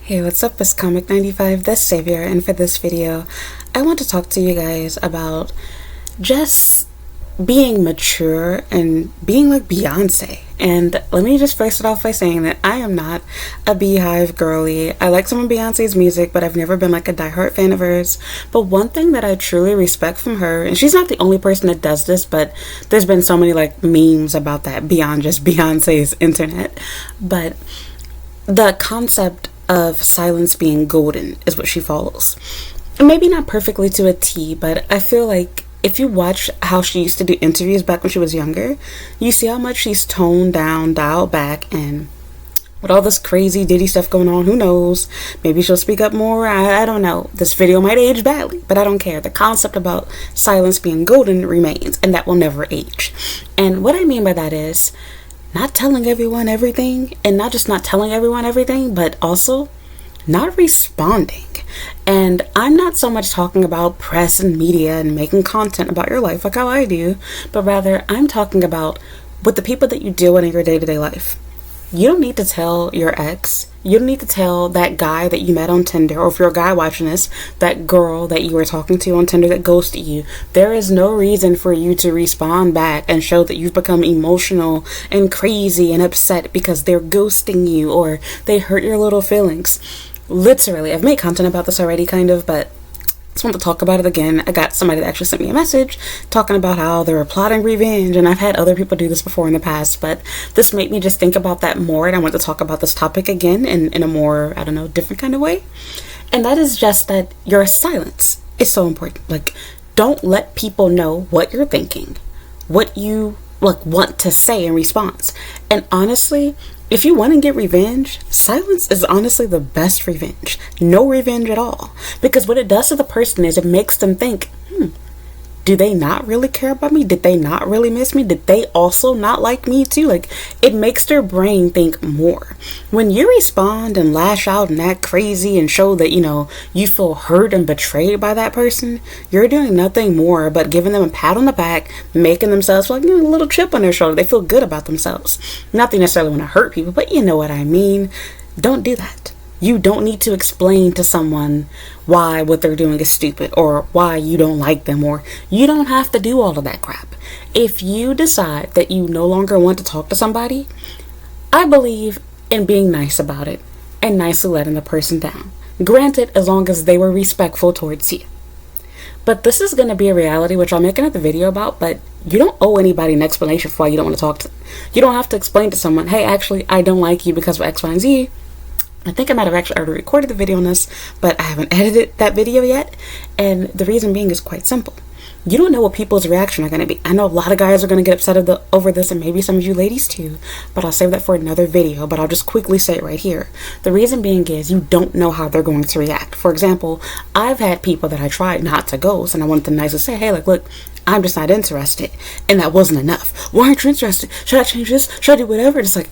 Hey, what's up? It's Comic 95, the Savior, and for this video, I want to talk to you guys about just being mature and being like Beyonce. And let me just first start off by saying that I am not a Beehive girly. I like some of Beyonce's music, but I've never been like a diehard fan of hers. But one thing that I truly respect from her, and she's not the only person that does this, but there's been so many like memes about that beyond just Beyonce's internet. But the concept of silence being golden is what she follows. Maybe not perfectly to a T, but I feel like if you watch how she used to do interviews back when she was younger, you see how much she's toned down, dialed back, and with all this crazy Diddy stuff going on, who knows? Maybe she'll speak up more. I don't know. This video might age badly, but I don't care. The concept about silence being golden remains, and that will never age. And what I mean by that is not telling everyone everything, and not just not telling everyone everything, but also not responding. And I'm not so much talking about press and media and making content about your life like how I do, but rather I'm talking about with the people that you deal with in your day-to-day life. You don't need to tell your ex, you don't need to tell that guy that you met on Tinder, or if you're a guy watching this, that girl that you were talking to on Tinder that ghosted you. There is no reason for you to respond back and show that you've become emotional and crazy and upset because they're ghosting you or they hurt your little feelings. Literally, I've made content about this already kind of, but I just want to talk about it again. I got somebody that actually sent me a message talking about how they were plotting revenge, and I've had other people do this before in the past, but this made me just think about that more, and I want to talk about this topic again in a more, I don't know, different kind of way. And that is just that your silence is so important. Like, don't let people know what you're thinking, what you want to say in response. And honestly, if you want to get revenge, silence is honestly the best revenge. No revenge at all. Because what it does to the person is it makes them think, do they not really care about me? Did they not really miss me? Did they also not like me too? Like, it makes their brain think more. When you respond and lash out and act crazy and show that, you feel hurt and betrayed by that person, you're doing nothing more but giving them a pat on the back, making themselves feel like a little chip on their shoulder. They feel good about themselves. Not that you necessarily want to hurt people, but you know what I mean. Don't do that. You don't need to explain to someone why what they're doing is stupid or why you don't like them, or you don't have to do all of that crap. If you decide that you no longer want to talk to somebody, I believe in being nice about it and nicely letting the person down. Granted, as long as they were respectful towards you. But this is going to be a reality, which I'll make another video about, but you don't owe anybody an explanation for why you don't want to talk to them. You don't have to explain to someone, hey, actually, I don't like you because of X, Y, and Z. I think I might have actually already recorded the video on this, but I haven't edited that video yet. And the reason being is quite simple. You don't know what people's reaction are going to be. I know a lot of guys are going to get upset over this, and maybe some of you ladies too, but I'll save that for another video, but I'll just quickly say it right here. The reason being is you don't know how they're going to react. For example, I've had people that I tried not to ghost, and I wanted to nicely say, hey, look, I'm just not interested. And that wasn't enough. Why aren't you interested? Should I change this? Should I do whatever? It's like,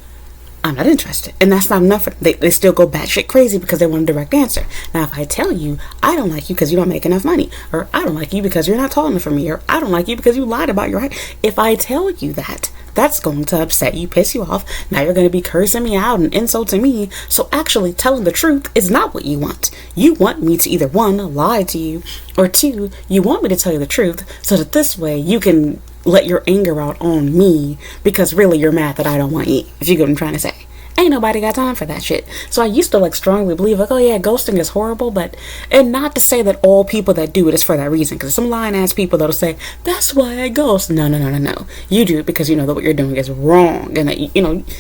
I'm not interested. And that's not enough. They still go batshit crazy because they want a direct answer. Now, if I tell you, I don't like you because you don't make enough money, or I don't like you because you're not tall enough for me, or I don't like you because you lied about your height. If I tell you that, that's going to upset you, piss you off. Now you're going to be cursing me out and insulting me. So actually telling the truth is not what you want. You want me to either one, lie to you, or two, you want me to tell you the truth so that this way you can let your anger out on me because really you're mad that I don't want you, if you get what I'm trying to say. Ain't nobody got time for that shit. So I used to strongly believe oh yeah, ghosting is horrible, and not to say that all people that do it is for that reason, because some lying ass people that'll say that's why I ghost. No. You do it because you know that what you're doing is wrong, and that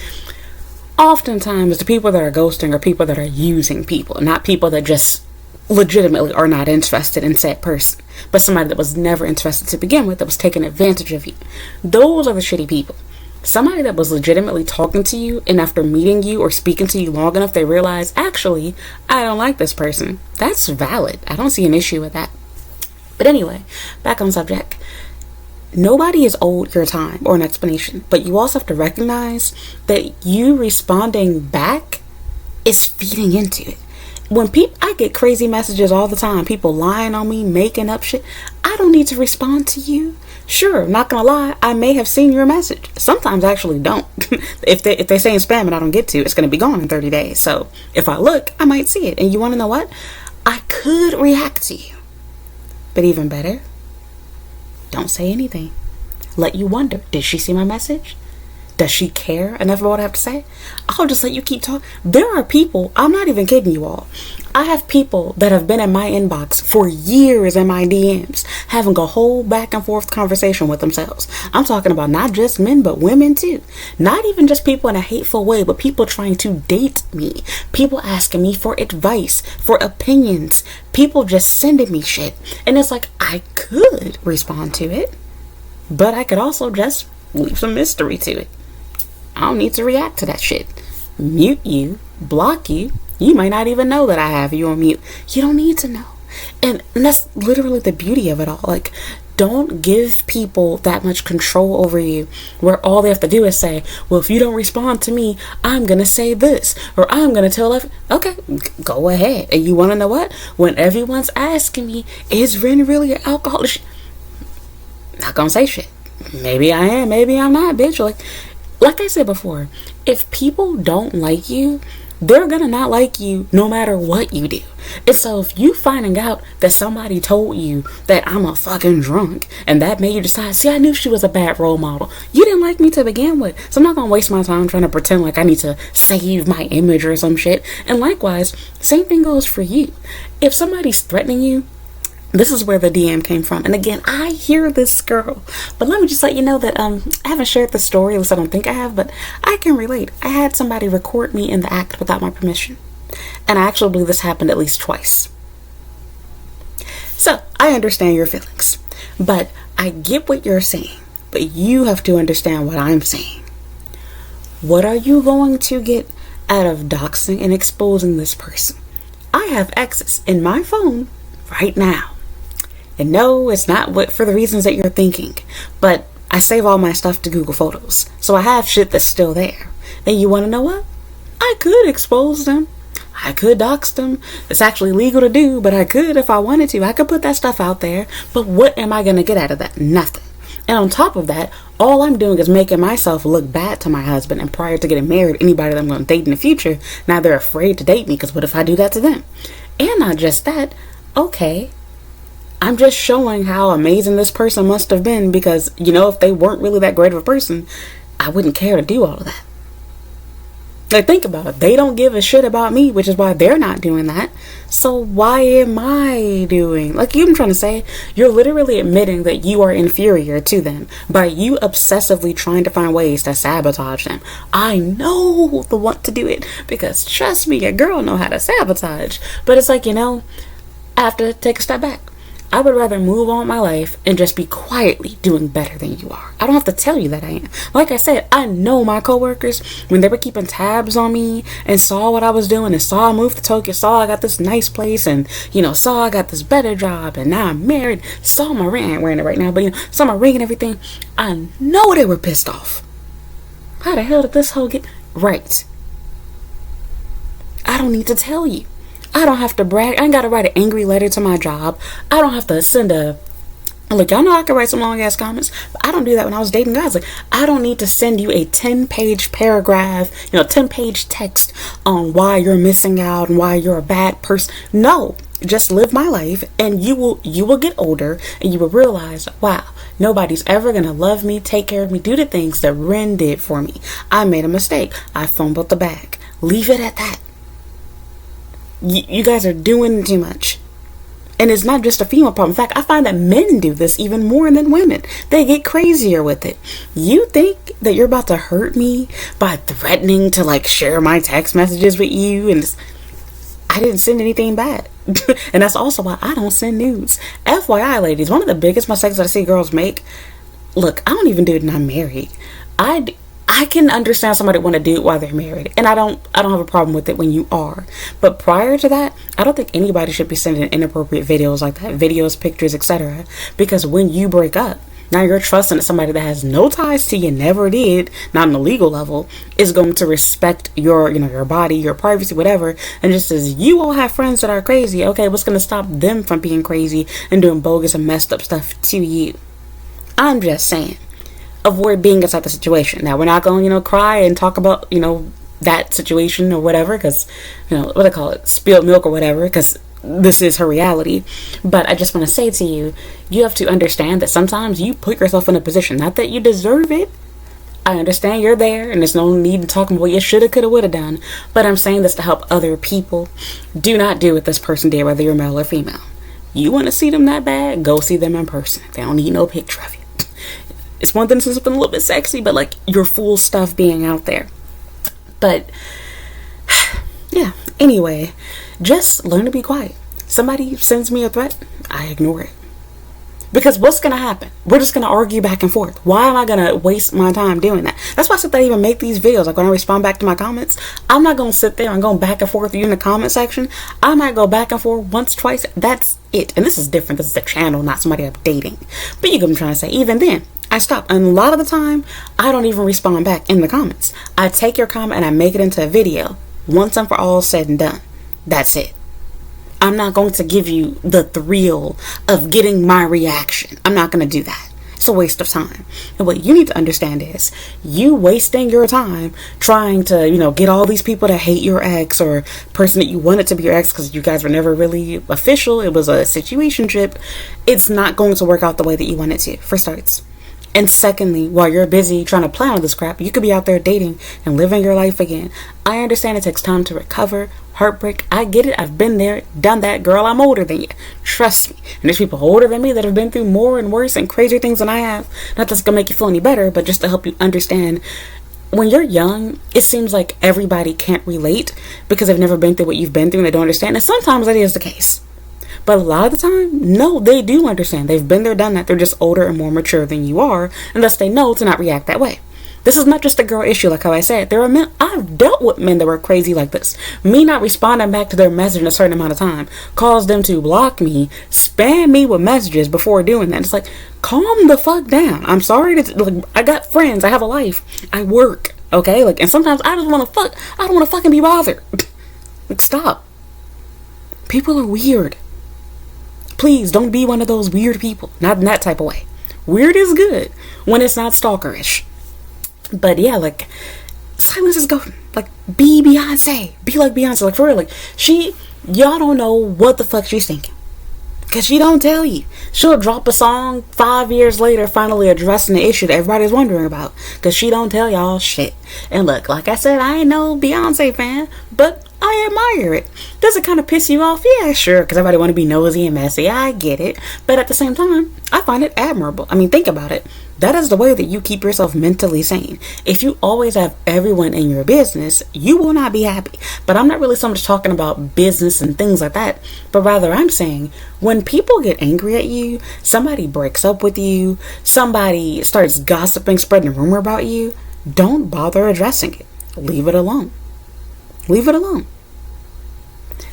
oftentimes the people that are ghosting are people that are using people, not people that just legitimately are not interested in said person, but somebody that was never interested to begin with, that was taking advantage of you. Those are the shitty people. Somebody that was legitimately talking to you, and after meeting you or speaking to you long enough, they realize, actually, I don't like this person. That's valid. I don't see an issue with that. But anyway, back on subject. Nobody is owed your time or an explanation, but you also have to recognize that you responding back is feeding into it. When I get crazy messages all the time, people lying on me, making up shit. I don't need to respond to you. Sure, not gonna lie, I may have seen your message. Sometimes I actually don't. If they say in spam and I don't get to, it's gonna be gone in 30 days. So if I look, I might see it. And you wanna know what? I could react to you. But even better, don't say anything. Let you wonder, did she see my message? Does she care enough about what I have to say? I'll just let you keep talking. There are people, I'm not even kidding you all. I have people that have been in my inbox for years in my DMs, having a whole back and forth conversation with themselves. I'm talking about not just men, but women too. Not even just people in a hateful way, but people trying to date me. People asking me for advice, for opinions. People just sending me shit. And it's like, I could respond to it, but I could also just leave some mystery to it. I don't need to react to that shit. Mute you, block you. You might not even know that I have you on mute. You don't need to know. And that's literally the beauty of it all. Like, don't give people that much control over you where all they have to do is say, well, if you don't respond to me, I'm going to say this, or I'm going to tell okay, go ahead. And you want to know what? When everyone's asking me, is Ren really an alcoholic? Not going to say shit. Maybe I am, maybe I'm not, bitch. Like I said before, if people don't like you, they're gonna not like you no matter what you do. And so if you finding out that somebody told you that I'm a fucking drunk, and that made you decide, see, I knew she was a bad role model. You didn't like me to begin with, so I'm not gonna waste my time trying to pretend like I need to save my image or some shit. And likewise, same thing goes for you. If somebody's threatening you, this is where the DM came from. And again, I hear this girl. But let me just let you know that I haven't shared the story, at least I don't think I have, but I can relate. I had somebody record me in the act without my permission. And I actually believe this happened at least twice. So, I understand your feelings. But I get what you're saying. But you have to understand what I'm saying. What are you going to get out of doxing and exposing this person? I have access in my phone right now. And no, it's not for the reasons that you're thinking. But I save all my stuff to Google Photos. So I have shit that's still there. And you want to know what? I could expose them. I could dox them. It's actually legal to do, but I could if I wanted to. I could put that stuff out there. But what am I going to get out of that? Nothing. And on top of that, all I'm doing is making myself look bad to my husband. And prior to getting married, anybody that I'm going to date in the future, now they're afraid to date me because what if I do that to them? And not just that, okay, I'm just showing how amazing this person must have been because, you know, if they weren't really that great of a person, I wouldn't care to do all of that. Like, think about it. They don't give a shit about me, which is why they're not doing that. So why am I doing? Like, I'm trying to say, you're literally admitting that you are inferior to them by you obsessively trying to find ways to sabotage them. I know the want to do it because, trust me, a girl know how to sabotage. But it's like, you know, I have to take a step back. I would rather move on with my life and just be quietly doing better than you are. I don't have to tell you that I am. Like I said, I know my coworkers, when they were keeping tabs on me and saw what I was doing and saw I moved to Tokyo, saw I got this nice place and, you know, saw I got this better job and now I'm married, saw my ring, I ain't wearing it right now, but, you know, saw my ring and everything. I know they were pissed off. How the hell did this hoe get right? I don't need to tell you. I don't have to brag. I ain't got to write an angry letter to my job. I don't have to send look, y'all know I can write some long ass comments, but I don't do that when I was dating guys. Like, I don't need to send you a 10-page paragraph, 10-page text on why you're missing out and why you're a bad person. No, just live my life and you will get older and you will realize, wow, nobody's ever going to love me, take care of me, do the things that Ren did for me. I made a mistake. I fumbled the bag. Leave it at that. You guys are doing too much. And it's not just a female problem. In fact, I find that men do this even more than women. They get crazier with it. You think that you're about to hurt me by threatening to, like, share my text messages with you, and I didn't send anything bad. And that's also why I don't send nudes. FYI, ladies, one of the biggest mistakes that I see girls make, look, I don't even do it when I'm married. I can understand somebody want to do it while they're married, and I don't have a problem with it when you are. But prior to that, I don't think anybody should be sending inappropriate videos like that, videos, pictures, etc. Because when you break up, now you're trusting that somebody that has no ties to you, never did, not on a legal level, is going to respect your, your body, your privacy, whatever. And just as you all have friends that are crazy, okay, what's going to stop them from being crazy and doing bogus and messed up stuff to you? I'm just saying, avoid being inside the situation. Now, we're not going to, cry and talk about, that situation or whatever, because, what they call it, spilled milk or whatever, because this is her reality. But I just want to say to you, you have to understand that sometimes you put yourself in a position, not that you deserve it. I understand you're there, and there's no need to talk about what you shoulda, coulda, woulda done. But I'm saying this to help other people. Do not do what this person did, whether you're male or female. You want to see them that bad? Go see them in person. They don't need no picture of you. It's one thing to see something a little bit sexy, but like your full stuff being out there. But yeah, anyway, just learn to be quiet. Somebody sends me a threat, I ignore it. Because what's going to happen? We're just going to argue back and forth. Why am I going to waste my time doing that? That's why I said that I even make these videos. Like when I respond back to my comments, I'm not going to sit there and go back and forth with you in the comment section. I might go back and forth once, twice. That's it. And this is different. This is a channel, not somebody I'm dating. But you get what I'm trying to say. Even then, I stop. And a lot of the time, I don't even respond back in the comments. I take your comment and I make it into a video. Once and for all said and done. That's it. I'm not going to give you the thrill of getting my reaction. I'm not going to do that. It's a waste of time. And what you need to understand is you wasting your time trying to, get all these people to hate your ex or person that you wanted to be your ex because you guys were never really official. It was a situationship. It's not going to work out the way that you want it to, for starts. And secondly, while you're busy trying to plan all this crap, you could be out there dating and living your life again. I understand it takes time to recover, heartbreak. I get it. I've been there, done that. Girl, I'm older than you. Trust me. And there's people older than me that have been through more and worse and crazier things than I have. Not that's going to make you feel any better, but just to help you understand. When you're young, it seems like everybody can't relate because they've never been through what you've been through and they don't understand. And sometimes that is the case. But a lot of the time, no, they do understand. They've been there, done that. They're just older and more mature than you are. And thus they know to not react that way. This is not just a girl issue, like how I said. There are men, I've dealt with men that were crazy like this. Me not responding back to their message in a certain amount of time caused them to block me, spam me with messages before doing that. It's like, calm the fuck down. I'm sorry. I got friends. I have a life. I work. Okay? And sometimes I just want to fuck. I don't want to fucking be bothered. Stop. People are weird. Please don't be one of those weird people. Not in that type of way. Weird is good when it's not stalkerish. But yeah, silence is golden. Be Beyonce. Be like Beyonce. For real. Y'all don't know what the fuck she's thinking. Because she don't tell you. She'll drop a song 5 years later, finally addressing the issue that everybody's wondering about. Because she don't tell y'all shit. And look, like I said, I ain't no Beyonce fan, but I admire it. Does it kind of piss you off? Yeah, sure, because everybody want to be nosy and messy. I get it. But at the same time, I find it admirable. I mean, think about it. That is the way that you keep yourself mentally sane. If you always have everyone in your business, you will not be happy. But I'm not really so much talking about business and things like that. But rather, I'm saying when people get angry at you, somebody breaks up with you, somebody starts gossiping, spreading a rumor about you, don't bother addressing it. Leave it alone. Leave it alone.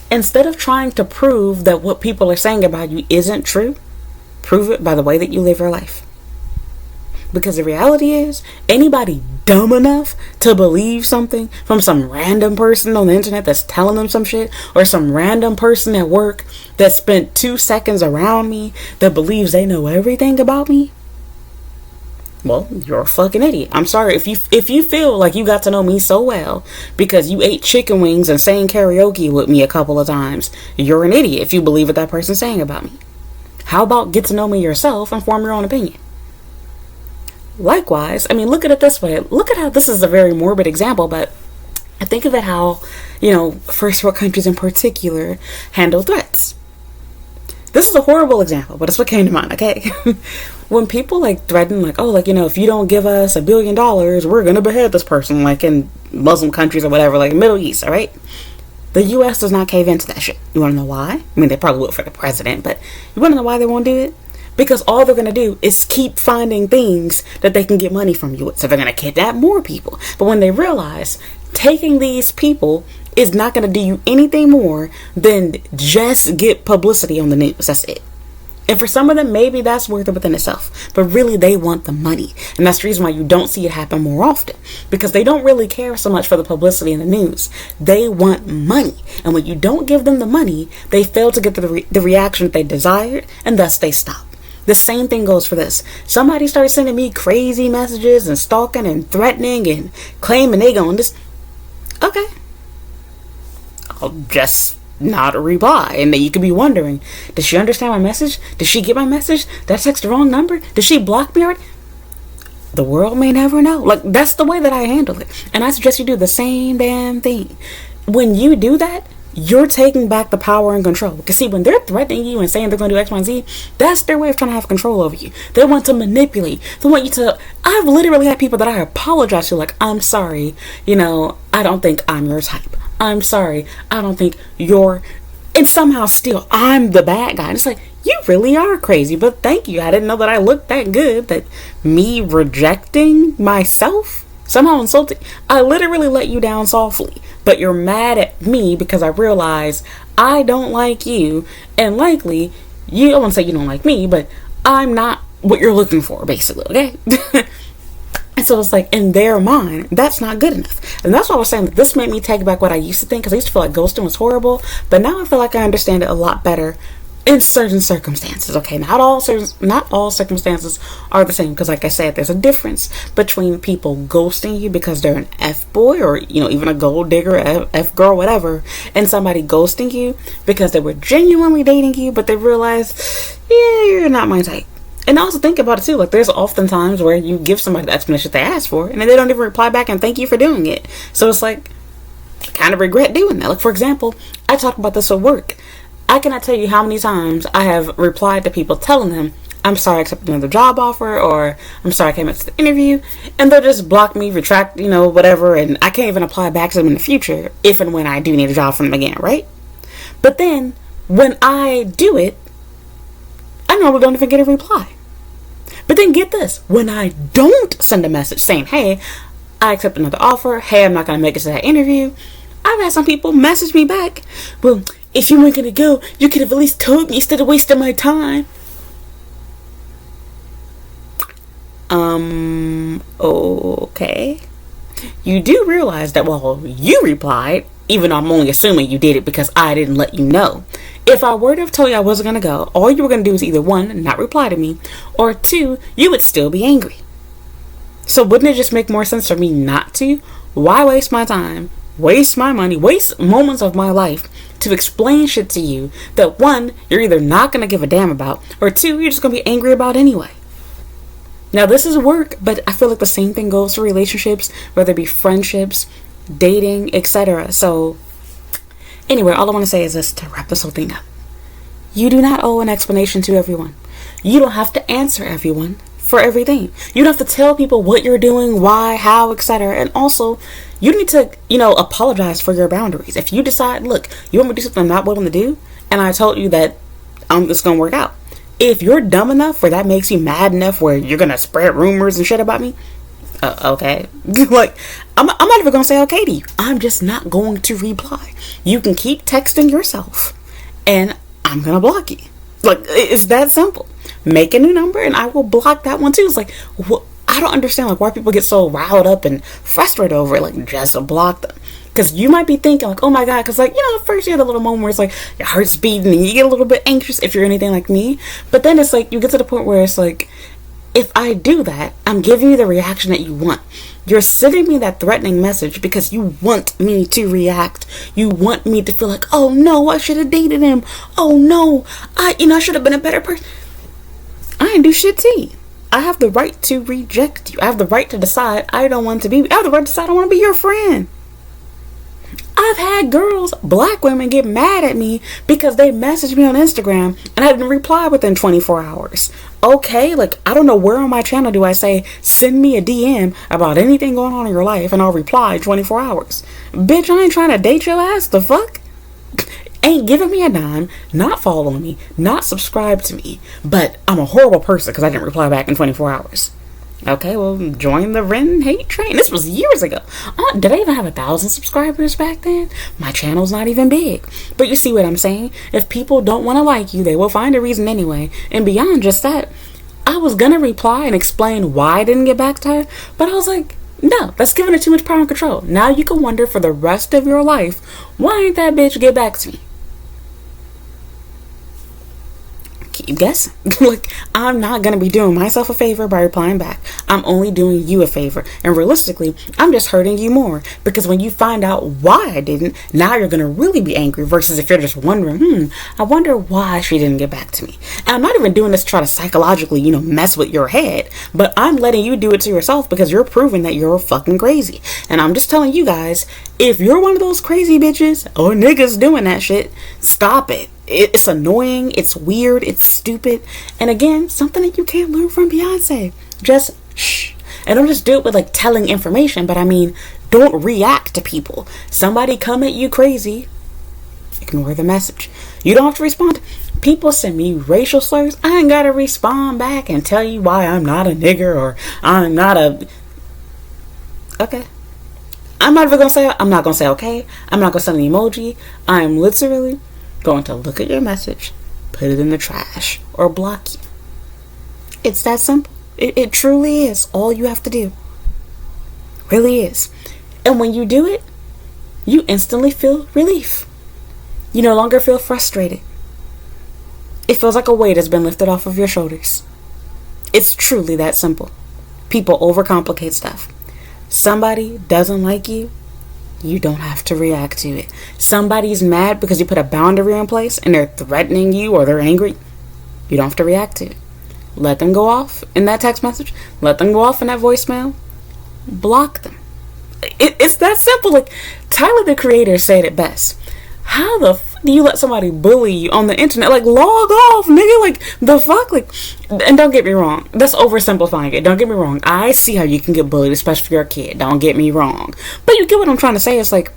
Instead of trying to prove that what people are saying about you isn't true, prove it by the way that you live your life. Because the reality is, anybody dumb enough to believe something from some random person on the internet that's telling them some shit, or some random person at work that spent 2 seconds around me that believes they know everything about me, well, you're a fucking idiot. I'm sorry. If you feel like you got to know me so well because you ate chicken wings and sang karaoke with me a couple of times, you're an idiot if you believe what that person's saying about me. How about get to know me yourself and form your own opinion? Likewise, I mean, look at it this way. Look at how this is a very morbid example, but I think of it how, first world countries in particular handle threats. This is a horrible example, but it's what came to mind, okay? When people threaten, if you don't give us $1 billion, we're gonna behead this person, in Muslim countries or whatever, Middle East, alright? The US does not cave into that shit. You wanna know why? I mean, they probably will for the president, but you wanna know why they won't do it? Because all they're gonna do is keep finding things that they can get money from you with. So they're gonna kidnap more people. But when they realize taking these people is not gonna do you anything more than just get publicity on the news. That's it. And for some of them, maybe that's worth it within itself. But really, they want the money. And that's the reason why you don't see it happen more often. Because they don't really care so much for the publicity in the news. They want money. And when you don't give them the money, they fail to get the reaction they desired, and thus they stop. The same thing goes for this. Somebody starts sending me crazy messages and stalking and threatening and claiming they going this. Okay. I'll just not reply. And then you could be wondering, did she understand my message? Did she get my message? Did I text the wrong number? Did she block me? The world may never know. Like, that's the way that I handle it. And I suggest you do the same damn thing. When you do that, you're taking back the power and control. Because see, when they're threatening you and saying they're going to do X, Y, and Z, that's their way of trying to have control over you. They want to manipulate. They want you to... I've literally had people that I apologize to, like, I'm sorry, I don't think I'm your type. I'm sorry, I don't think you're... And somehow still, I'm the bad guy. And it's like, you really are crazy, but thank you. I didn't know that I looked that good, that me rejecting myself somehow insulting. I literally let you down softly, but you're mad at me because I realize I don't like you, and likely you don't want to say you don't like me, but I'm not what you're looking for, basically. Okay. And so it's like, in their mind, that's not good enough. And that's why I was saying that this made me take back what I used to think, because I used to feel like ghosting was horrible, but now I feel like I understand it a lot better in certain circumstances. Okay, not all circumstances are the same, because like I said, there's a difference between people ghosting you because they're an F-boy, or even a gold digger, F-girl, whatever, and somebody ghosting you because they were genuinely dating you, but they realized, yeah, you're not my type. And also think about it too, like there's often times where you give somebody the explanation they asked for and then they don't even reply back and thank you for doing it. So it's like, I kind of regret doing that. Like, for example, I talk about this at work. I cannot tell you how many times I have replied to people telling them, I'm sorry I accepted another job offer, or I'm sorry I came into the interview, and they'll just block me, retract, whatever, and I can't even apply back to them in the future if and when I do need a job from them again, right? But then, when I do it, I normally don't even get a reply. But then get this, when I don't send a message saying, hey, I accept another offer, hey, I'm not going to make it to that interview, I've had some people message me back, well, if you weren't going to go, you could have at least told me instead of wasting my time. Okay. You do realize that, well, you replied, even though I'm only assuming you did it because I didn't let you know. If I were to have told you I wasn't going to go, all you were going to do is either one, not reply to me, or two, you would still be angry. So wouldn't it just make more sense for me not to? Why waste my time, waste my money, waste moments of my life to explain shit to you that one, you're either not going to give a damn about, or two, you're just going to be angry about anyway. Now this is work, but I feel like the same thing goes for relationships, whether it be friendships, dating, etc. So anyway, all I want to say is this to wrap this whole thing up. You do not owe an explanation to everyone. You don't have to answer everyone for everything. You don't have to tell people what you're doing, why, how, etc. And also, you need to, apologize for your boundaries. If you decide, look, you want me to do something I'm not willing to do, and I told you that it's going to work out. If you're dumb enough where that makes you mad enough where you're going to spread rumors and shit about me, okay. Like, I'm not even going to say okay to you. I'm just not going to reply. You can keep texting yourself, and I'm going to block you. Like, it's that simple. Make a new number, and I will block that one too. It's like, I don't understand, like, why people get so riled up and frustrated over it. Like, just block them. Because you might be thinking, like, oh my God, because, like, at first you have a little moment where it's like your heart's beating and you get a little bit anxious if you're anything like me. But then it's like, you get to the point where it's like, if I do that, I'm giving you the reaction that you want. You're sending me that threatening message because you want me to react. You want me to feel like, oh no, I should have dated him. Oh no, I should have been a better person. I didn't do shit to you. I have the right to reject you. I have the right to decide I don't want to be. I have the right to decide I don't want to be your friend. I've had girls, black women, get mad at me because they messaged me on Instagram and I didn't reply within 24 hours. Okay, like, I don't know where on my channel do I say, send me a DM about anything going on in your life and I'll reply 24 hours. Bitch, I ain't trying to date your ass, the fuck? Ain't giving me a dime, not following me, not subscribed to me, but I'm a horrible person because I didn't reply back in 24 hours. Okay, well, join the Ren hate train. This was years ago. Did I even have 1,000 subscribers back then? My channel's not even big. But you see what I'm saying? If people don't want to like you, they will find a reason anyway. And beyond just that, I was going to reply and explain why I didn't get back to her. But I was like, no, that's giving her too much power and control. Now you can wonder for the rest of your life, why ain't that bitch get back to me? keep guessing. Like, I'm not gonna be doing myself a favor by replying back. I'm only doing you a favor. And realistically, I'm just hurting you more. Because when you find out why I didn't, now you're gonna really be angry. Versus if you're just wondering, I wonder why she didn't get back to me. And I'm not even doing this to try to psychologically, mess with your head. But I'm letting you do it to yourself because you're proving that you're fucking crazy. And I'm just telling you guys, if you're one of those crazy bitches or niggas doing that shit, stop it. It's annoying, it's weird, it's stupid, and again, something that you can't learn from Beyonce. Just shh. And don't just do it with like telling information, but I mean, don't react to people. Somebody come at you crazy, ignore the message. You don't have to respond. People send me racial slurs, I ain't gotta respond back and tell you why I'm not a nigger or I'm not a... Okay. I'm not gonna say okay. I'm not gonna send an emoji. I'm literally going to look at your message, put it in the trash, or block you. It's that simple. It truly is all you have to do. Really is. And when you do it, you instantly feel relief. You no longer feel frustrated. It feels like a weight has been lifted off of your shoulders. It's truly that simple. People overcomplicate stuff. Somebody doesn't like you, you don't have to react to it. Somebody's mad because you put a boundary in place and they're threatening you or they're angry. You don't have to react to it. Let them go off in that text message. Let them go off in that voicemail. Block them. It's that simple. Like, Tyler, the Creator, said it best. How the fuck do you let somebody bully you on the internet? Like, log off, nigga. Like, the fuck? Like, and don't get me wrong. That's oversimplifying it. Don't get me wrong. I see how you can get bullied, especially if you're a kid. Don't get me wrong. But you get what I'm trying to say. It's like,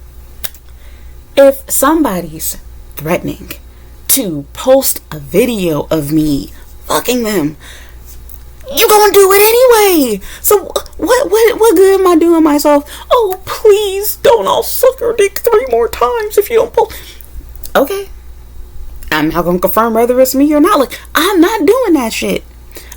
if somebody's threatening to post a video of me fucking them, you gonna do it anyway. So what good am I doing myself? Oh, please don't. I'll suck her dick 3 more times if you don't pull. Okay, I'm not gonna confirm whether it's me or not. Like, I'm not doing that shit.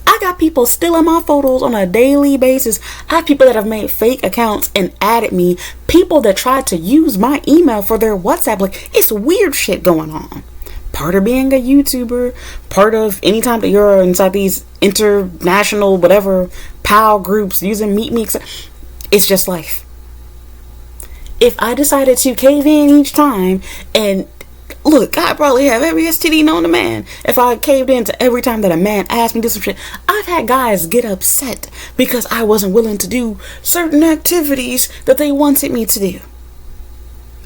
I got people stealing my photos on a daily basis. I have people that have made fake accounts and added me. People that tried to use my email for their WhatsApp. Like, it's weird shit going on. Part of being a YouTuber, part of any time that you're inside these international whatever pal groups using Meet Me, it's just life. If I decided to cave in each time, and look, I probably have every STD known to man. If I caved into every time that a man asked me to do some shit, I've had guys get upset because I wasn't willing to do certain activities that they wanted me to do.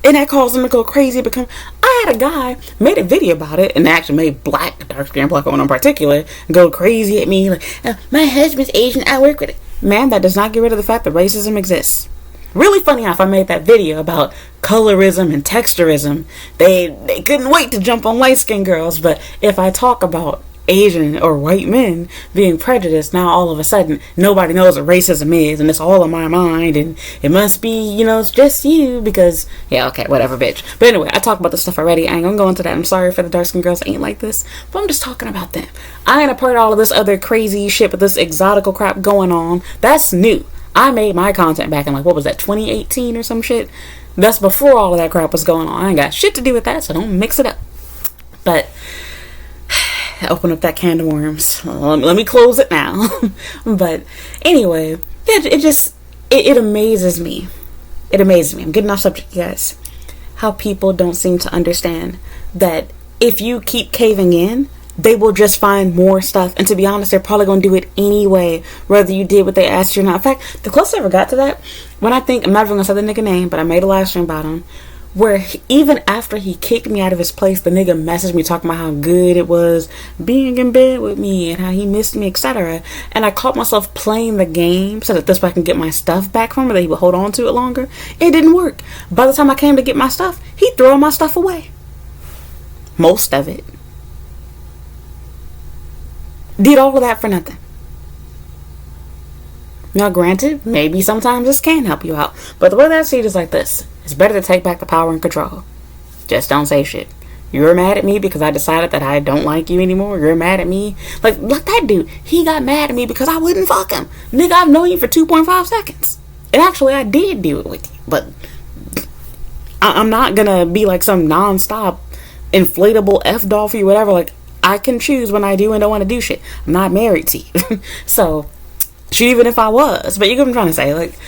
And that caused them to go crazy because I had a guy made a video about it and actually made dark skin black woman in particular, go crazy at me like, my husband's Asian, I work with it. Man, that does not get rid of the fact that racism exists. Really funny enough, I made that video about colorism and texturism. They couldn't wait to jump on light skinned girls, but if I talk about Asian or white men being prejudiced, now all of a sudden nobody knows what racism is, and it's all in my mind, and it must be, it's just you because, yeah, okay, whatever, bitch. But anyway, I talked about this stuff already. I ain't gonna go into that. I'm sorry for the dark skinned girls that ain't like this, but I'm just talking about them. I ain't a part of all of this other crazy shit with this exotical crap going on. That's new. I made my content back in, like, what was that, 2018 or some shit? That's before all of that crap was going on. I ain't got shit to do with that, so don't mix it up. But open up that can of worms. Let me close it now. But anyway, yeah, it amazes me. It amazes me. I'm getting off subject, you guys. How people don't seem to understand that if you keep caving in, they will just find more stuff. And to be honest, they're probably going to do it anyway, whether you did what they asked you or not. In fact, the closest I ever got to that, when I'm not even going to say the nigga name, but I made a live stream about him, where even after he kicked me out of his place, the nigga messaged me talking about how good it was being in bed with me and how he missed me, etc. And I caught myself playing the game so that this way I can get my stuff back from him, that he would hold on to it longer. It didn't work. By the time I came to get my stuff, he threw all my stuff away. Most of it. Did all of that for nothing. Now granted, maybe sometimes this can help you out, but the way that I see it is like this. It's better to take back the power and control. Just don't say shit. You're mad at me because I decided that I don't like you anymore. You're mad at me. Like that dude, he got mad at me because I wouldn't fuck him. Nigga, I've known you for 2.5 seconds. And actually I did do it with you, but I'm not gonna be like some non-stop inflatable F-doll for you, whatever. Like, I can choose when I do and don't want to do shit. I'm not married to you. So, shoot, even if I was. But you get what I'm trying to say. Like,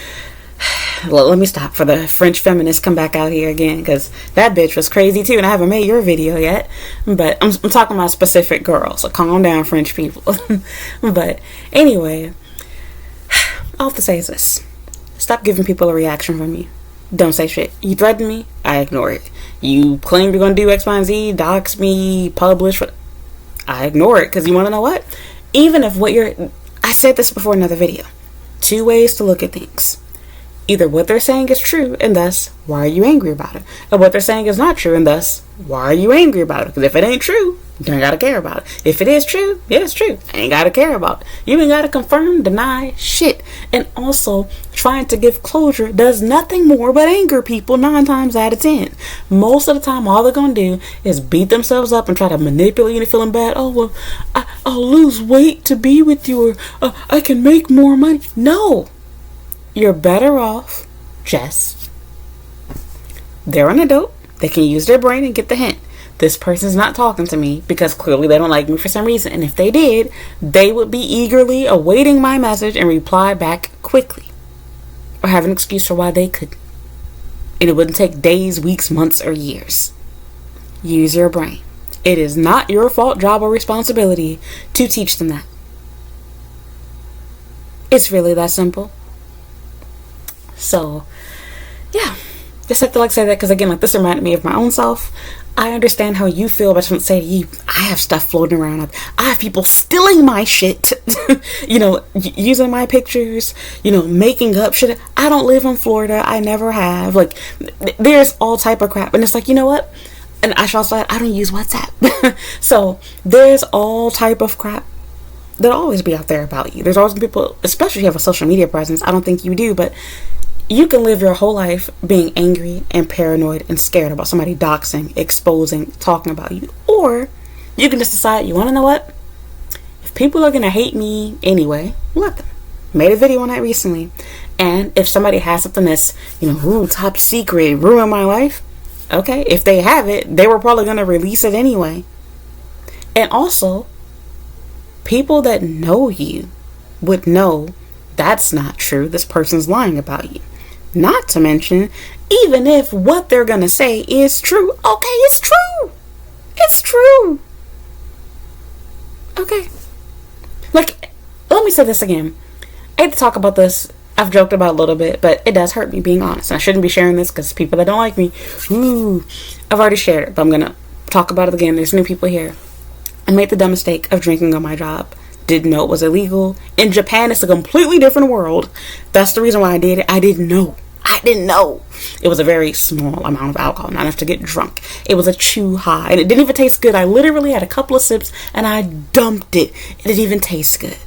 let me stop for the French feminists come back out here again, because that bitch was crazy too, and I haven't made your video yet. But I'm talking about specific girls, so calm down, French people. But anyway, all I have to say is this. Stop giving people a reaction from you. Don't say shit. You threaten me, I ignore it. You claim you're going to do X, Y, and Z, dox me, publish, I ignore it, because you want to know what? Even if what you're... I said this before in another video. 2 ways to look at things. Either what they're saying is true, and thus, why are you angry about it? Or what they're saying is not true, and thus, why are you angry about it? Because if it ain't true, you ain't gotta care about it. If it is true, yeah, it's true. I ain't gotta care about it. You ain't gotta confirm, deny, shit. And also, trying to give closure does nothing more but anger people 9 times out of 10. Most of the time, all they're gonna do is beat themselves up and try to manipulate you into feeling bad. Oh, well, I'll lose weight to be with you, or I can make more money. No. You're better off just... They're an adult. They can use their brain and get the hint. This person's not talking to me because clearly they don't like me for some reason. And if they did, they would be eagerly awaiting my message and reply back quickly. Or have an excuse for why they couldn't. And it wouldn't take days, weeks, months, or years. Use your brain. It is not your fault, job, or responsibility to teach them that. It's really that simple. So, yeah, just have to say that, because again, this reminded me of my own self. I understand how you feel, but I just want to say to you, I have stuff floating around. I have people stealing my shit, using my pictures, making up shit. I don't live in Florida. I never have. There's all type of crap, and it's like, you know what? And I should also add, I don't use WhatsApp. So there's all type of crap that'll always be out there about you. There's always people, especially if you have a social media presence. I don't think you do, but you can live your whole life being angry and paranoid and scared about somebody doxing, exposing, talking about you. Or you can just decide, you want to know what? If people are going to hate me anyway, let them. Made a video on that recently. And if somebody has something that's, top secret, ruin my life, okay, if they have it, they were probably going to release it anyway. And also, people that know you would know that's not true. This person's lying about you. Not to mention, even if what they're gonna say is true, okay, it's true. It's true. Okay. Let me say this again. I hate to talk about this. I've joked about it a little bit, but it does hurt me, being honest. And I shouldn't be sharing this because people that don't like me, I've already shared it, but I'm gonna talk about it again. There's new people here. I made the dumb mistake of drinking on my job. Didn't know it was illegal. In Japan, it's a completely different world. That's the reason why I did it. I didn't know. It was a very small amount of alcohol, not enough to get drunk. It was a chew high, and it didn't even taste good. I literally had a couple of sips, and I dumped it. It didn't even taste good.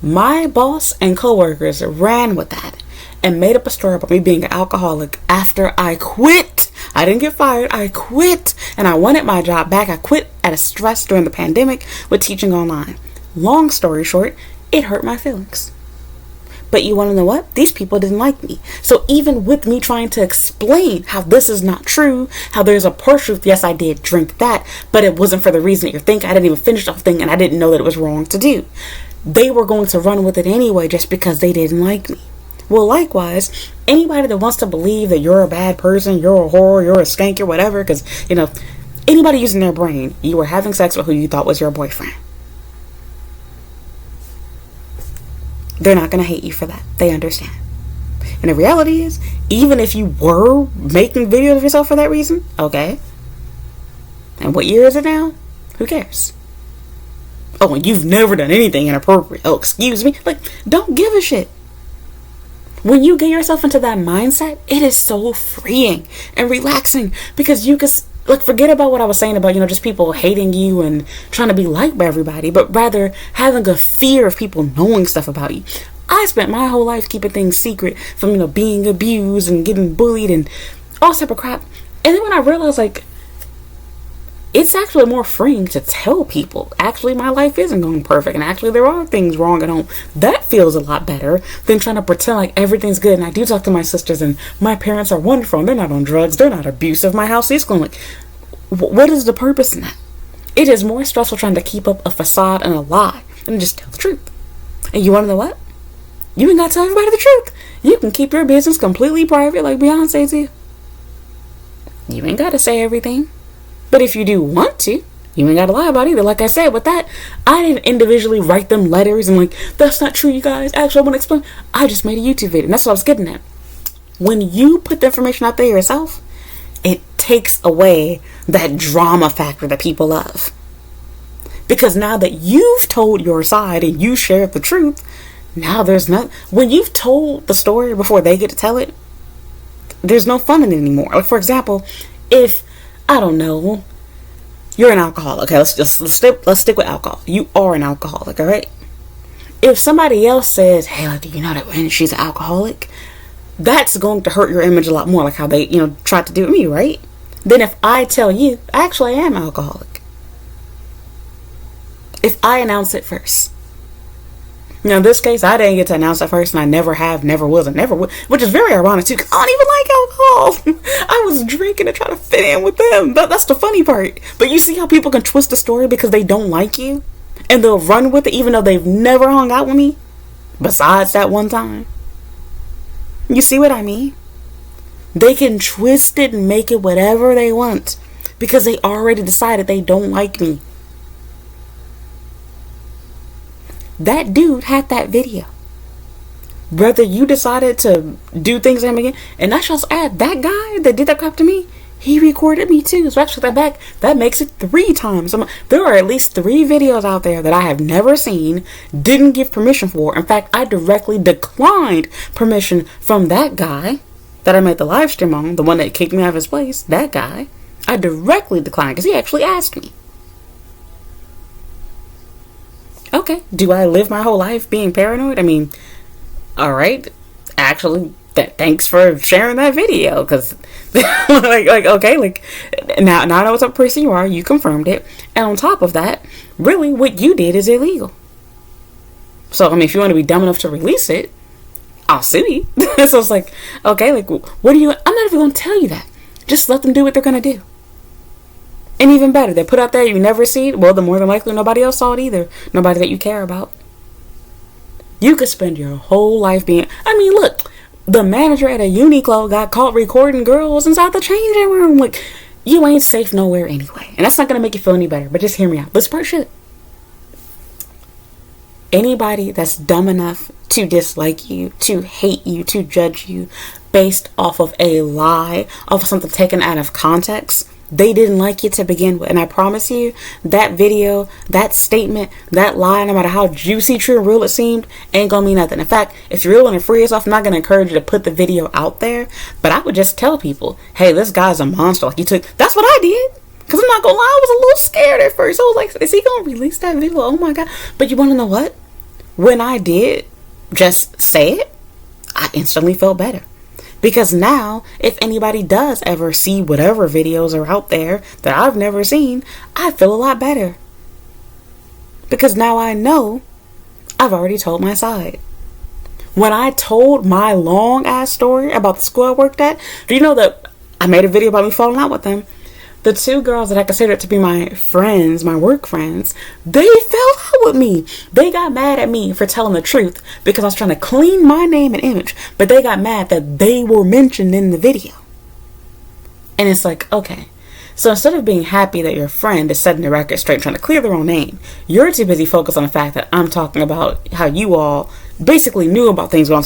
My boss and coworkers ran with that and made up a story about me being an alcoholic after I quit. I didn't get fired. I quit, and I wanted my job back. I quit out of stress during the pandemic with teaching online. Long story short, it hurt my feelings. But you want to know what? These people didn't like me. So even with me trying to explain how this is not true, how there's a partial truth, yes, I did drink that, but it wasn't for the reason that you're thinking. I didn't even finish the whole thing, and I didn't know that it was wrong to do. They were going to run with it anyway just because they didn't like me. Well, likewise, anybody that wants to believe that you're a bad person, you're a whore, you're a skank, or whatever, because, anybody using their brain, you were having sex with who you thought was your boyfriend. They're not going to hate you for that. They understand. And the reality is, even if you were making videos of yourself for that reason, okay. And what year is it now? Who cares? Oh, and you've never done anything inappropriate. Oh, excuse me. Don't give a shit. When you get yourself into that mindset, it is so freeing and relaxing, because you can, forget about what I was saying about, just people hating you and trying to be liked by everybody, but rather having a fear of people knowing stuff about you. I spent my whole life keeping things secret from, being abused and getting bullied and all type of crap. And then when I realized, it's actually more freeing to tell people, actually, my life isn't going perfect, and actually there are things wrong at home. That feels a lot better than trying to pretend like everything's good. And I do talk to my sisters, and my parents are wonderful, and they're not on drugs, they're not abusive, my house is clean. What is the purpose in that? It is more stressful trying to keep up a facade and a lie than just tell the truth. And you want to know what? You ain't got to tell everybody the truth. You can keep your business completely private like Beyonce did. You ain't got to say everything. But if you do want to, you ain't got to lie about it either. Like I said, with that, I didn't individually write them letters and like, that's not true, you guys. Actually, I want to explain. I just made a YouTube video. And that's what I was getting at. When you put the information out there yourself, it takes away that drama factor that people love. Because now that you've told your side and you shared the truth, now there's not. When you've told the story before they get to tell it, there's no fun in it anymore. Like, for example, if, I don't know, you're an alcoholic. Okay, let's stick with alcohol. You are an alcoholic, all right? If somebody else says, hey, like, do you know that when she's an alcoholic? That's going to hurt your image a lot more, like how they, tried to do with me, right? Then if I tell you, actually I am alcoholic. If I announce it first. Now, in this case, I didn't get to announce it first, and I never have, never was, and never would, which is very ironic, too, because I don't even like alcohol. I was drinking to try to fit in with them. That's the funny part. But you see how people can twist the story because they don't like you? And they'll run with it even though they've never hung out with me? Besides that one time. You see what I mean? They can twist it and make it whatever they want because they already decided they don't like me. That dude had that video. Whether you decided to do things to him again, and I shall add, that guy that did that crap to me, he recorded me too. So actually that makes it 3 times. There are at least 3 videos out there that I have never seen, didn't give permission for. In fact, I directly declined permission from that guy that I made the live stream on, the one that kicked me out of his place, that guy. I directly declined because he actually asked me. Okay, do I live my whole life being paranoid? I mean, alright, actually, thanks for sharing that video, because, now I know what type of person you are, you confirmed it, and on top of that, really, what you did is illegal. So, I mean, if you want to be dumb enough to release it, I'll sue you. So it's like, okay, like, what do you, I'm not even going to tell you that. Just let them do what they're going to do. And even better, they put out there, you never see it, well, the more than likely nobody else saw it either. Nobody that you care about. You could spend your whole life being, I mean, look, the manager at a Uniqlo got caught recording girls inside the changing room. Like, you ain't safe nowhere anyway. And that's not going to make you feel any better, but just hear me out. This part should. Anybody that's dumb enough to dislike you, to hate you, to judge you based off of a lie, off of something taken out of context, they didn't like you to begin with. And I promise you, that video, that statement, that lie, no matter how juicy, true, and real it seemed, ain't gonna mean nothing. In fact, if you're willing to free yourself, I'm not gonna encourage you to put the video out there, but I would just tell people, hey, this guy's a monster. Like, that's what I did. Because I'm not gonna lie, I was a little scared at first. I was like, is he gonna release that video? Oh my God. But you wanna know what? When I did just say it, I instantly felt better. Because now, if anybody does ever see whatever videos are out there that I've never seen, I feel a lot better. Because now I know I've already told my side. When I told my long ass story about the school I worked at, do you know that I made a video about me falling out with them? The 2 girls that I considered to be my friends, my work friends, they fell out with me. They got mad at me for telling the truth because I was trying to clean my name and image. But they got mad that they were mentioned in the video. And it's like, okay. So instead of being happy that your friend is setting the record straight, trying to clear their own name, you're too busy focused on the fact that I'm talking about how you all basically knew about things going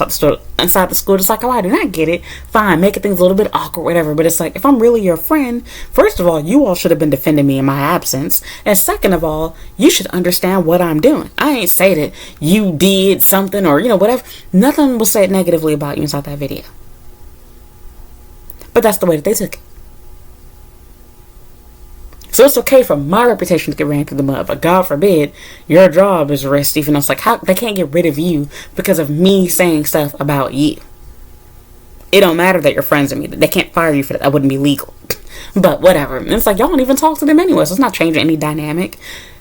inside the school, just like how I do. Not get it. Fine, making things a little bit awkward, whatever. But it's like, if I'm really your friend, first of all, you all should have been defending me in my absence. And second of all, you should understand what I'm doing. I ain't say that you did something or, whatever. Nothing was said negatively about you inside that video. But that's the way that they took it. So it's okay for my reputation to get ran through the mud, but God forbid your job is risked. Even though it's like, how they can't get rid of you because of me saying stuff about you. It don't matter that you're friends with me. They can't fire you for that. That wouldn't be legal. But whatever. And it's like, y'all don't even talk to them anyway, so it's not changing any dynamic.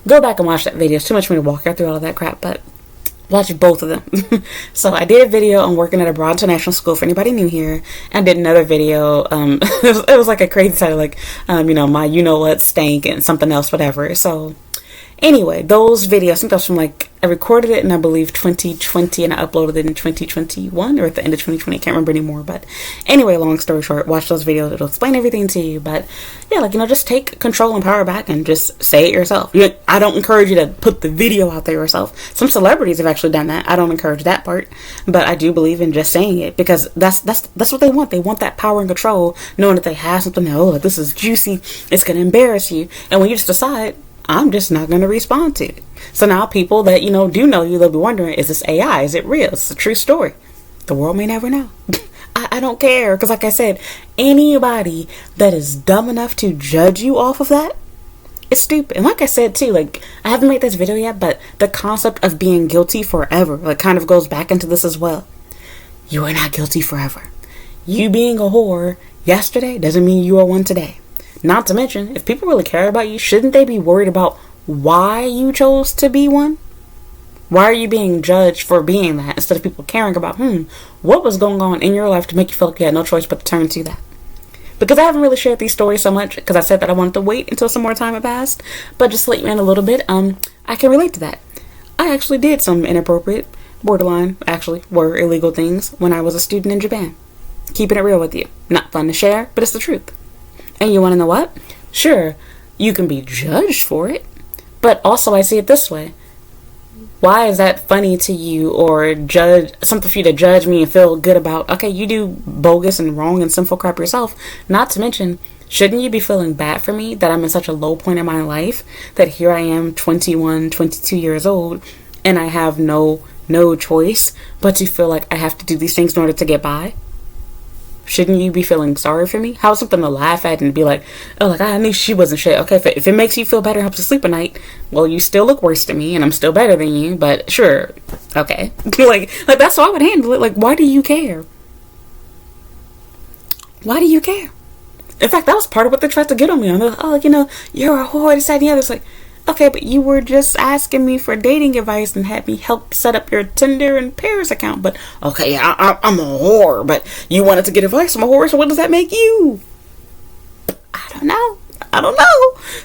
Go back and watch that video. It's too much for me to walk you through all of that crap. But Watch both of them. So I did a video on working at a broad international school for anybody new here. I did another video. It was like a crazy title, like, my you-know-what stank and something else, whatever. So anyway, those videos, I think that was from like, I recorded it in, I believe, 2020, and I uploaded it in 2021 or at the end of 2020. I can't remember anymore. But anyway, long story short, watch those videos. It'll explain everything to you. But yeah, like, just take control and power back and just say it yourself. I don't encourage you to put the video out there yourself. Some celebrities have actually done that. I don't encourage that part. But I do believe in just saying it, because that's what they want. They want that power and control, knowing that they have something that, like, this is juicy, it's going to embarrass you. And when you just decide, I'm just not going to respond to it. So now people that, do know you, they'll be wondering, is this AI? Is it real? Is it a true story? The world may never know. I don't care. Because like I said, anybody that is dumb enough to judge you off of that is stupid. And like I said too, like, I haven't made this video yet, but the concept of being guilty forever, like, kind of goes back into this as well. You are not guilty forever. You being a whore yesterday doesn't mean you are one today. Not to mention, if people really care about you, shouldn't they be worried about why you chose to be one? Why are you being judged for being that, instead of people caring about, what was going on in your life to make you feel like you had no choice but to turn to that? Because I haven't really shared these stories so much, because I said that I wanted to wait until some more time had passed. But just to let you in a little bit, I can relate to that. I actually did some inappropriate, borderline, actually, were illegal things when I was a student in Japan. Keeping it real with you. Not fun to share, but it's the truth. And you want to know what? Sure, you can be judged for it, but also I see it this way. Why is that funny to you, or judge something for you to judge me and feel good about? Okay, you do bogus and wrong and sinful crap yourself. Not to mention, shouldn't you be feeling bad for me that I'm in such a low point in my life, that here I am, 21, 22 years old, and I have no choice but to feel like I have to do these things in order to get by? Shouldn't you be feeling sorry for me? How's something to laugh at and be like, oh, like, I knew she wasn't shit. Okay, if it makes you feel better, helps you sleep at night, well, you still look worse to me, and I'm still better than you, but sure, okay. like that's how I would handle it. Like, why do you care? Why do you care? In fact, that was part of what they tried to get on me. I'm like, oh, you're a whore, this, that, and the other. It's like, okay, but you were just asking me for dating advice and had me help set up your Tinder and Pairs account. But, okay, I'm a whore, but you wanted to get advice from a whore, so what does that make you? I don't know.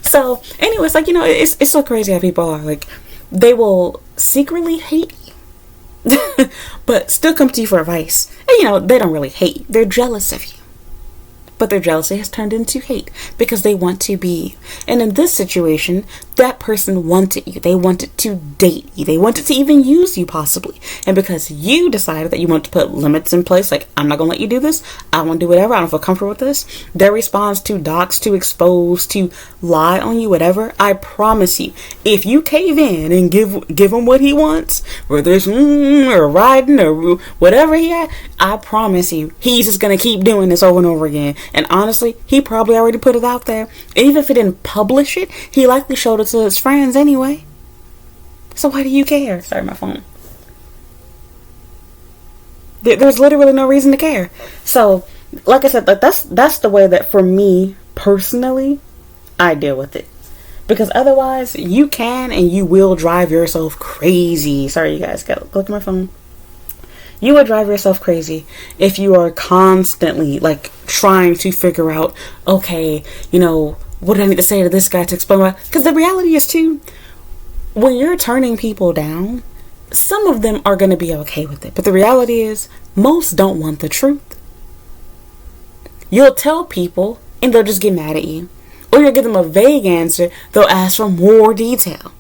So, anyways, like, it's so crazy how people are. Like, they will secretly hate you, but still come to you for advice. And, they don't really hate you. They're jealous of you. But their jealousy has turned into hate because they want to be you. And in this situation, that person wanted you. They wanted to date you. They wanted to even use you, possibly. And because you decided that you want to put limits in place, like, I'm not going to let you do this. I want to do whatever. I don't feel comfortable with this. Their response to dox, to expose, to lie on you, whatever, I promise you, if you cave in and give him what he wants, whether it's or riding or whatever he had, I promise you, he's just going to keep doing this over and over again. And honestly, he probably already put it out there. Even if he didn't publish it, he likely showed it to his friends anyway. So why do you care? Sorry, my phone. There's literally no reason to care. So, like I said, like that's the way that, for me personally, I deal with it. Because otherwise, you can and you will drive yourself crazy. Sorry, you guys. Gotta look at my phone. You would drive yourself crazy if you are constantly, like, trying to figure out, okay, what do I need to say to this guy to explain why? Because the reality is, too, when you're turning people down, some of them are going to be okay with it. But the reality is, most don't want the truth. You'll tell people, and they'll just get mad at you. Or you'll give them a vague answer, they'll ask for more detail.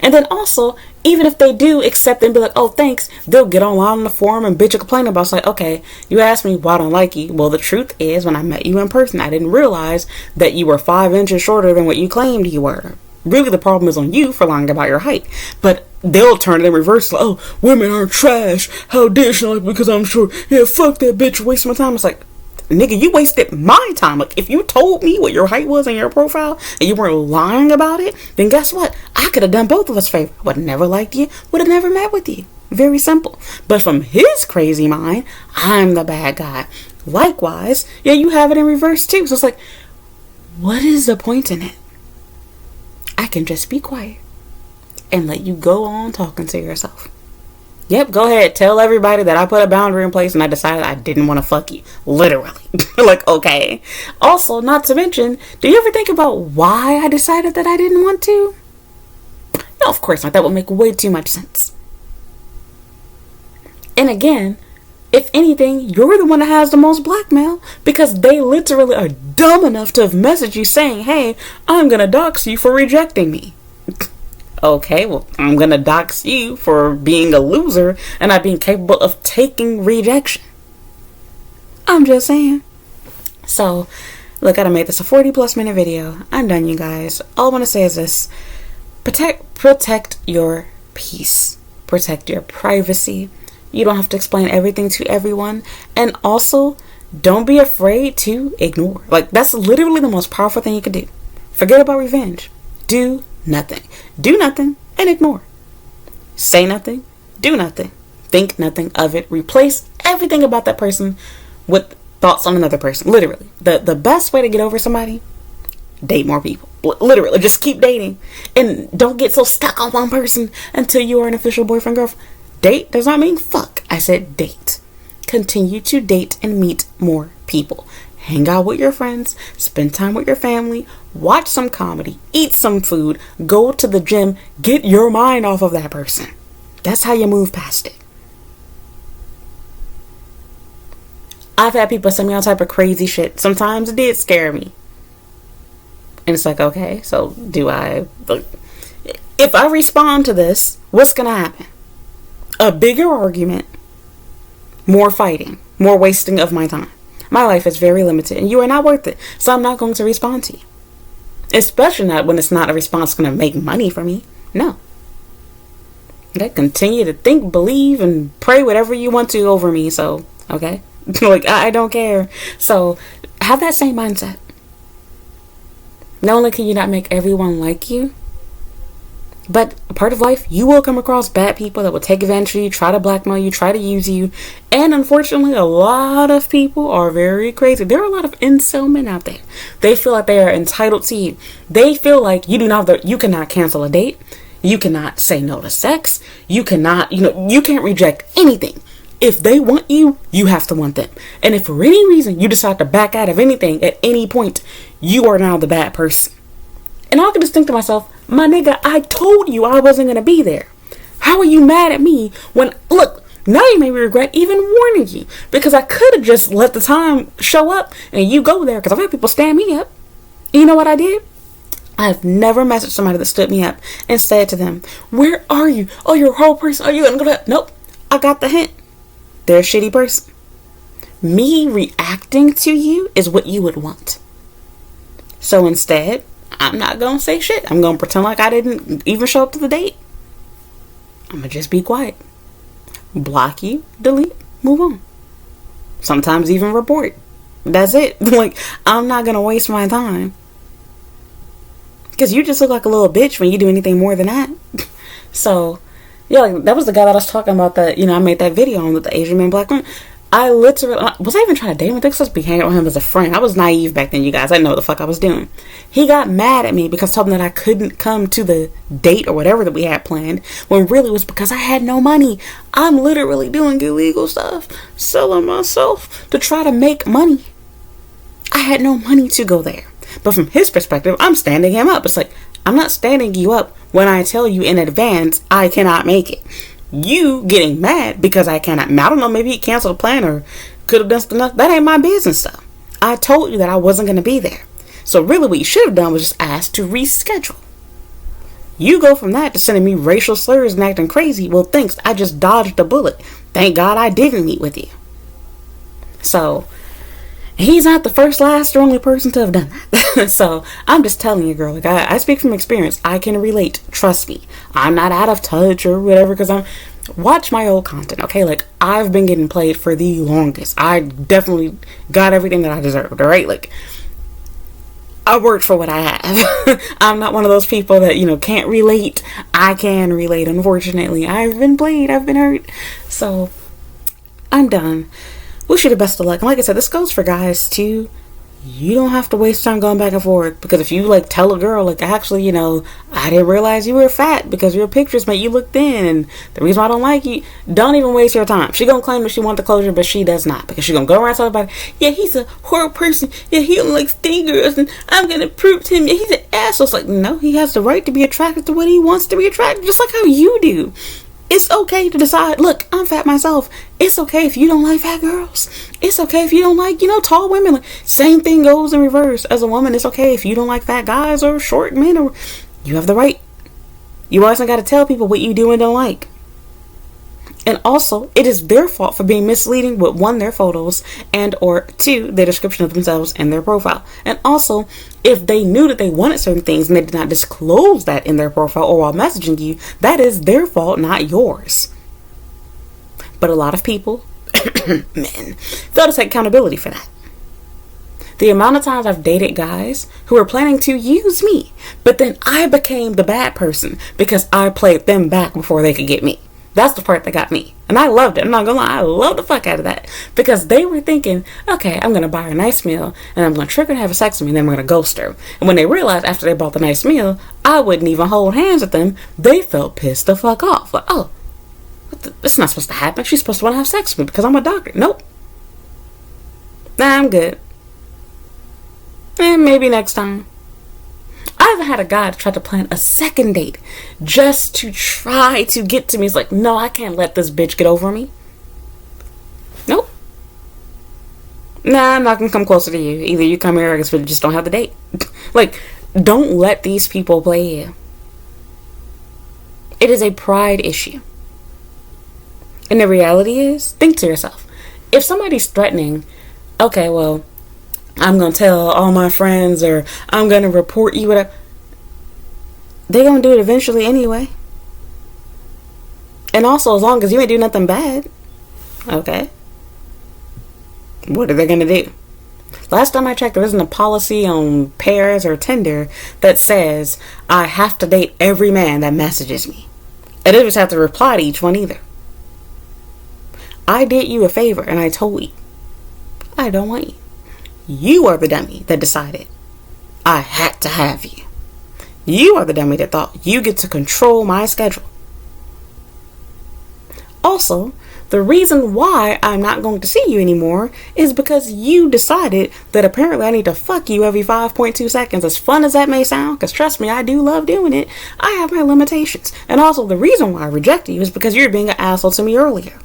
And then also, even if they do accept it and be like, oh, thanks, they'll get online on the forum and bitch and complain about it. It's like, okay, you asked me why I don't like you. Well, the truth is, when I met you in person, I didn't realize that you were 5 inches shorter than what you claimed you were. Really, the problem is on you for lying about your height. But they'll turn it in reverse. Like, oh, women are trash. How dare she like because I'm short? Yeah, fuck that bitch, waste my time. It's like, nigga, you wasted my time. Like, if you told me what your height was in your profile and you weren't lying about it, then guess what? I could have done both of us favor. I would have never liked you, would have never met with you. Very simple. But from his crazy mind, I'm the bad guy. Likewise, yeah, you have it in reverse too. So it's like, what is the point in it? I can just be quiet and let you go on talking to yourself. Yep, go ahead. Tell everybody that I put a boundary in place and I decided I didn't want to fuck you. Literally. Like, okay. Also, not to mention, do you ever think about why I decided that I didn't want to? No, of course not. That would make way too much sense. And again, if anything, you're the one that has the most blackmail, because they literally are dumb enough to have messaged you saying, hey, I'm gonna dox you for rejecting me. Okay, well, I'm gonna dox you for being a loser and not being capable of taking rejection. I'm just saying. So, look, I made this a 40+ minute video. I'm done, you guys. All I want to say is this. Protect your peace. Protect your privacy. You don't have to explain everything to everyone. And also, don't be afraid to ignore. Like, that's literally the most powerful thing you can do. Forget about revenge. Do nothing. Do nothing and ignore. Say nothing. Do nothing. Think nothing of it. Replace everything about that person with thoughts on another person. Literally. The best way to get over somebody, date more people. Literally. Just keep dating. And don't get so stuck on one person until you are an official boyfriend, girlfriend. Date does not mean fuck. I said date. Continue to date and meet more people. Hang out with your friends. Spend time with your family. Watch some comedy. Eat some food. Go to the gym. Get your mind off of that person. That's how you move past it. I've had people send me all type of crazy shit. Sometimes it did scare me. And it's like, okay, so do I... If I respond to this, what's going to happen? A bigger argument, more fighting, more wasting of my time. My life is very limited and you are not worth it. So I'm not going to respond to you. Especially not when it's not a response going to make money for me. No. Okay, continue to think, believe, and pray whatever you want to over me. So, okay. Like, I don't care. So, have that same mindset. Not only can you not make everyone like you, but a part of life, you will come across bad people that will take advantage of you, try to blackmail you, try to use you. And unfortunately, a lot of people are very crazy. There are a lot of incel men out there. They feel like they are entitled to you. They feel like you cannot cancel a date. You cannot say no to sex. You cannot, you can't reject anything. If they want you, you have to want them. And if for any reason you decide to back out of anything at any point, you are now the bad person. And I can just think to myself, my nigga, I told you I wasn't going to be there. How are you mad at me when, look, now you made me regret even warning you. Because I could have just let the time show up and you go there. Because I've had people stand me up. And you know what I did? I have never messaged somebody that stood me up and said to them, where are you? Oh, you're a whole person. Are you going to go to... Nope. I got the hint. They're a shitty person. Me reacting to you is what you would want. So instead, I'm not going to say shit. I'm going to pretend like I didn't even show up to the date. I'm going to just be quiet. Block you, delete, move on. Sometimes even report. That's it. Like, I'm not going to waste my time. Because you just look like a little bitch when you do anything more than that. So, yeah, like, that was the guy that I was talking about that, I made that video on with the Asian man, black man. I literally, was I even trying to date him? I think I was supposed to be hanging out with him as a friend. I was naive back then, you guys. I didn't know what the fuck I was doing. He got mad at me because I told him that I couldn't come to the date or whatever that we had planned, when really it was because I had no money. I'm literally doing illegal stuff, selling myself to try to make money. I had no money to go there. But from his perspective, I'm standing him up. It's like, I'm not standing you up when I tell you in advance I cannot make it. You getting mad because I cannot. I don't know, maybe he canceled a plan or could have done something. That ain't my business though. I told you that I wasn't going to be there. So really what you should have done was just ask to reschedule. You go from that to sending me racial slurs and acting crazy. Well, thanks. I just dodged a bullet. Thank God I didn't meet with you. So he's not the first, last, or only person to have done that. So I'm just telling you, girl, like I speak from experience. I can relate. Trust me. I'm not out of touch or whatever because watch my old content, okay? Like, I've been getting played for the longest. I definitely got everything that I deserved, all right? Like, I worked for what I have. I'm not one of those people that, can't relate. I can relate, unfortunately. I've been played. I've been hurt. So, I'm done. Wish you the best of luck. And like I said, this goes for guys too. you don't have to waste time going back and forth. Because if you like tell a girl, like, actually, you know, I didn't realize you were fat because your pictures made you look thin, and the reason why I don't like you, don't even waste your time. She gonna claim that she want the closure, but she does not, because she gonna go around talking about, yeah, he's a horrible person, yeah, he don't like skinny girls, and I'm gonna prove to him, yeah, he's an asshole. It's like, no, he has the right to be attracted to what he wants to be attracted, just like how you do. It's okay to decide, look, I'm fat myself. It's okay if you don't like fat girls. It's okay if you don't like, you know, tall women. Like, same thing goes in reverse. As a woman, it's okay if you don't like fat guys or short men. Or you have the right. You always got to tell people what you do and don't like. And also, it is their fault for being misleading with, one, their photos, and or two, their description of themselves and their profile. And also, if they knew that they wanted certain things and they did not disclose that in their profile or while messaging you, that is their fault, not yours. But a lot of people, men, fail to take accountability for that. The amount of times I've dated guys who were planning to use me, but then I became the bad person because I played them back before they could get me. That's the part that got me. And I loved it. I'm not gonna lie. I loved the fuck out of that. Because they were thinking, okay, I'm gonna buy her a nice meal and I'm gonna trick her to have sex with me and then I'm gonna ghost her. And when they realized after they bought the nice meal, I wouldn't even hold hands with them, they felt pissed the fuck off. Like, oh, it's not supposed to happen. She's supposed to want to have sex with me because I'm a doctor. Nope. Nah, I'm good. And maybe next time. I haven't had a guy try to plan a second date just to try to get to me. It's like, no, I can't let this bitch get over me. Nope. Nah, I'm not gonna come closer to you. Either you come here or I just don't have the date. Like, don't let these people play you. It is a pride issue. And the reality is, think to yourself, if somebody's threatening, okay, well, I'm gonna tell all my friends, or I'm gonna report you, whatever, they're gonna do it eventually anyway. And also, as long as you ain't do nothing bad, okay, what are they gonna do? Last time I checked, there isn't a policy on Pairs or Tinder that says I have to date every man that messages me. I didn't just have to reply to each one either. I did you a favor and I told you I don't want you. You are the dummy that decided I had to have you. You are the dummy that thought you get to control my schedule. Also, the reason why I'm not going to see you anymore is because you decided that apparently I need to fuck you every 5.2 seconds. As fun as that may sound, because trust me, I do love doing it, I have my limitations. And also, the reason why I rejected you is because you were being an asshole to me earlier.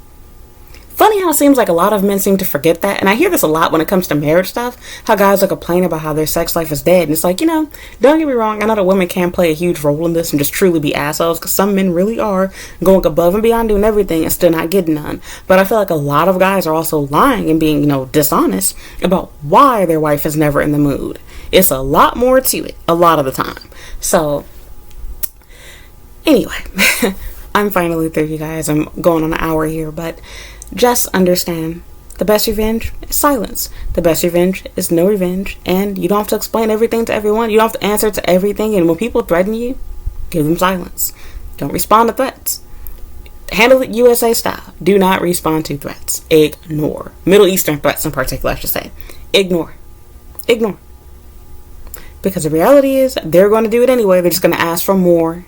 Funny how it seems like a lot of men seem to forget that. And I hear this a lot when it comes to marriage stuff. How guys are complaining about how their sex life is dead. And it's like, you know, don't get me wrong. I know that women can play a huge role in this and just truly be assholes. Because some men really are going above and beyond doing everything and still not getting none. But I feel like a lot of guys are also lying and being, you know, dishonest about why their wife is never in the mood. It's a lot more to it a lot of the time. So, anyway, I'm finally through, you guys. I'm going on an hour here, but just understand, the best revenge is silence. The best revenge is no revenge. And you don't have to explain everything to everyone. You don't have to answer to everything. And when people threaten you, give them silence. Don't respond to threats. Handle it USA style. Do not respond to threats. Ignore. Middle Eastern threats in particular, I should say. Ignore. Ignore. Because the reality is, they're going to do it anyway. They're just going to ask for more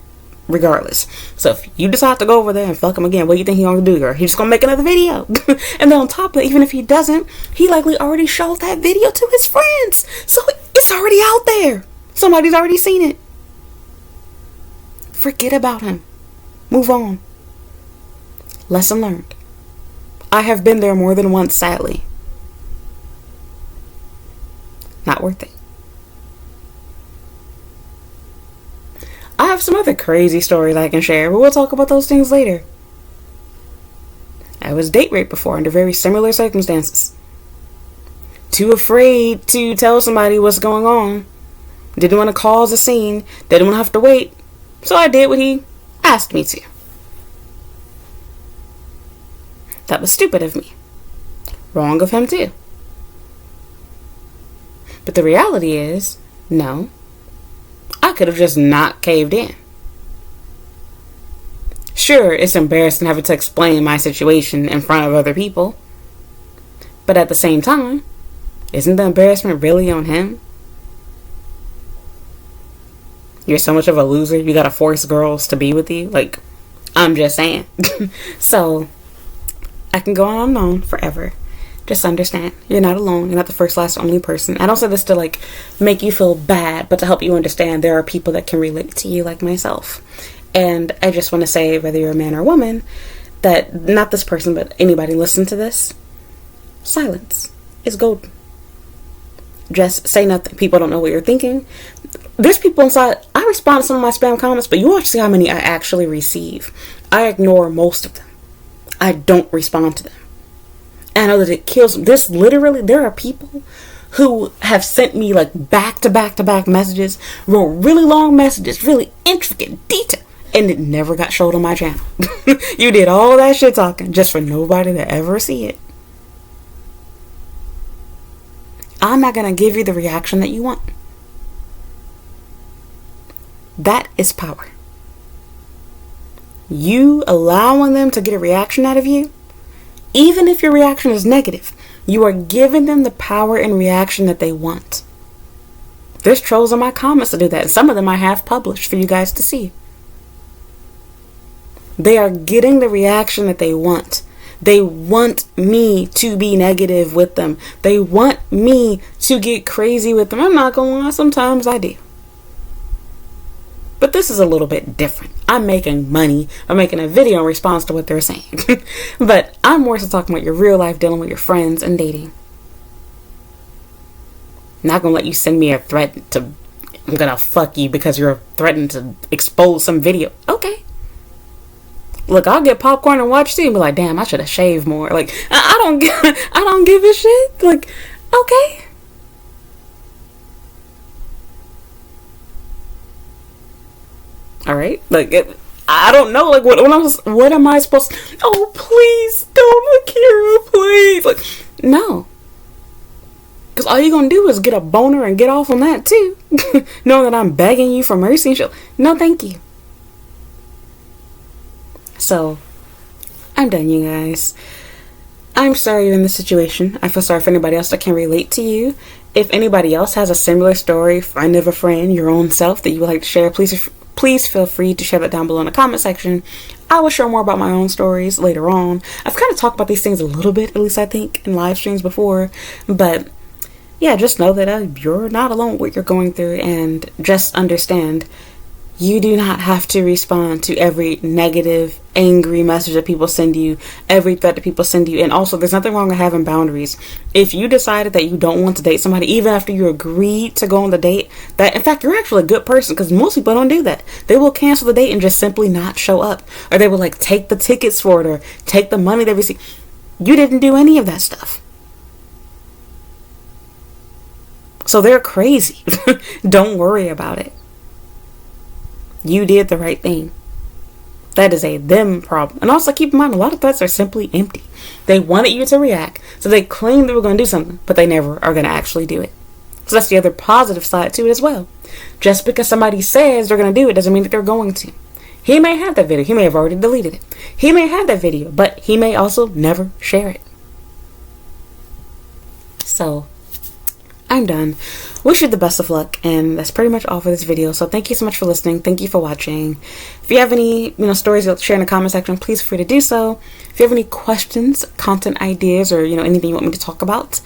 regardless. So if you decide to go over there and fuck him again, what do you think he's gonna do, girl? He's just gonna make another video. And then on top of it, even if he doesn't, he likely already showed that video to his friends. So it's already out there. Somebody's already seen it. Forget about him. Move on. Lesson learned. I have been there more than once, sadly. Not worth it. I have some other crazy stories I can share, but we'll talk about those things later. I was date raped before under very similar circumstances. Too afraid to tell somebody what's going on. Didn't want to cause a scene. Didn't want to have to wait. So I did what he asked me to. That was stupid of me. Wrong of him too. But the reality is, no. I could have just not caved in. Sure, it's embarrassing having to explain my situation in front of other people. But at the same time, Isn't the embarrassment really on him? You're so much of a loser, you gotta force girls to be with you? Like, I'm just saying. So, I can go on and on forever. Just understand, you're not alone. You're not the first, last, only person. I don't say this to, like, make you feel bad, but to help you understand there are people that can relate to you like myself. And I just want to say, whether you're a man or a woman, that not this person, but anybody listen to this, silence is golden. Just say nothing. People don't know what you're thinking. There's people inside. I respond to some of my spam comments, but you watch see how many I actually receive. I ignore most of them. I don't respond to them. And I know that it kills them. There are people who have sent me like back to back messages, wrote really long messages, really intricate, detailed, and it never got showed on my channel. You did all that shit talking just for nobody to ever see it. I'm not going to give you the reaction that you want. That is power. You allowing them to get a reaction out of you, even if your reaction is negative, you are giving them the power and reaction that they want. There's trolls in my comments to do that. And some of them I have published for you guys to see. They are getting the reaction that they want. They want me to be negative with them. They want me to get crazy with them. I'm not gonna lie, sometimes I do. But this is a little bit different. I'm making money. I'm making a video in response to what they're saying. But I'm more so talking about your real life, dealing with your friends and dating. Not gonna let you send me a threat to, I'm gonna fuck you because you're threatening to expose some video. Okay. Look, I'll get popcorn and watch too and be like, damn, I should have shaved more. Like, I don't give a shit. Like, okay. All right, like I don't know, like what am I supposed to? Oh, please don't, Akira, please. Like, no, because all you're gonna do is get a boner and get off on that too, knowing that I'm begging you for mercy and shit. No, thank you. So, I'm done, you guys. I'm sorry you're in this situation. I feel sorry for anybody else that can relate to you. If anybody else has a similar story, friend of a friend, your own self that you would like to share, please feel free to share that down below in the comment section. I will share more about my own stories later on. I've kind of talked about these things a little bit, at least I think, in live streams before. But yeah, just know that you're not alone with what you're going through, and just understand you do not have to respond to every negative, angry message that people send you, every threat that people send you. And also, there's nothing wrong with having boundaries. If you decided that you don't want to date somebody, even after you agreed to go on the date, that in fact you're actually a good person, because most people don't do that. They will cancel the date and just simply not show up, or they will like take the tickets for it, or take the money they receive. You didn't do any of that stuff, so they're crazy. Don't worry about it. You did the right thing. That is a them problem. And also keep in mind, a lot of threats are simply empty. They wanted you to react, so they claim they were going to do something, but they never are going to actually do it. So that's the other positive side to it as well. Just because somebody says they're going to do it doesn't mean that they're going to. He may have that video. He may have already deleted it. He may have that video, but he may also never share it. So, I'm done. Wish you the best of luck, and that's pretty much all for this video. So thank you so much for listening. Thank you for watching. If you have any stories you'll share in the comment section, please feel free to do so. If you have any questions, content ideas, or anything you want me to talk about,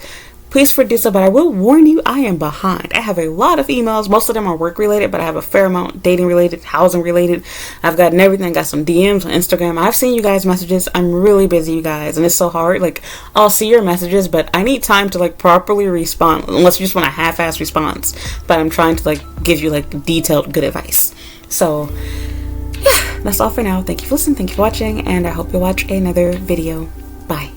please feel free to do so. But I will warn you, I am behind. I have a lot of emails. Most of them are work related, but I have a fair amount dating related, housing related. I've gotten everything. Got some DMs on Instagram. I've seen you guys' messages. I'm really busy, you guys, and it's so hard. Like, I'll see your messages, but I need time to like properly respond, unless you just want a half-ass response. But I'm trying to like give you like detailed good advice. So yeah, that's all for now. Thank you for listening. Thank you for watching, and I hope you'll watch another video. Bye.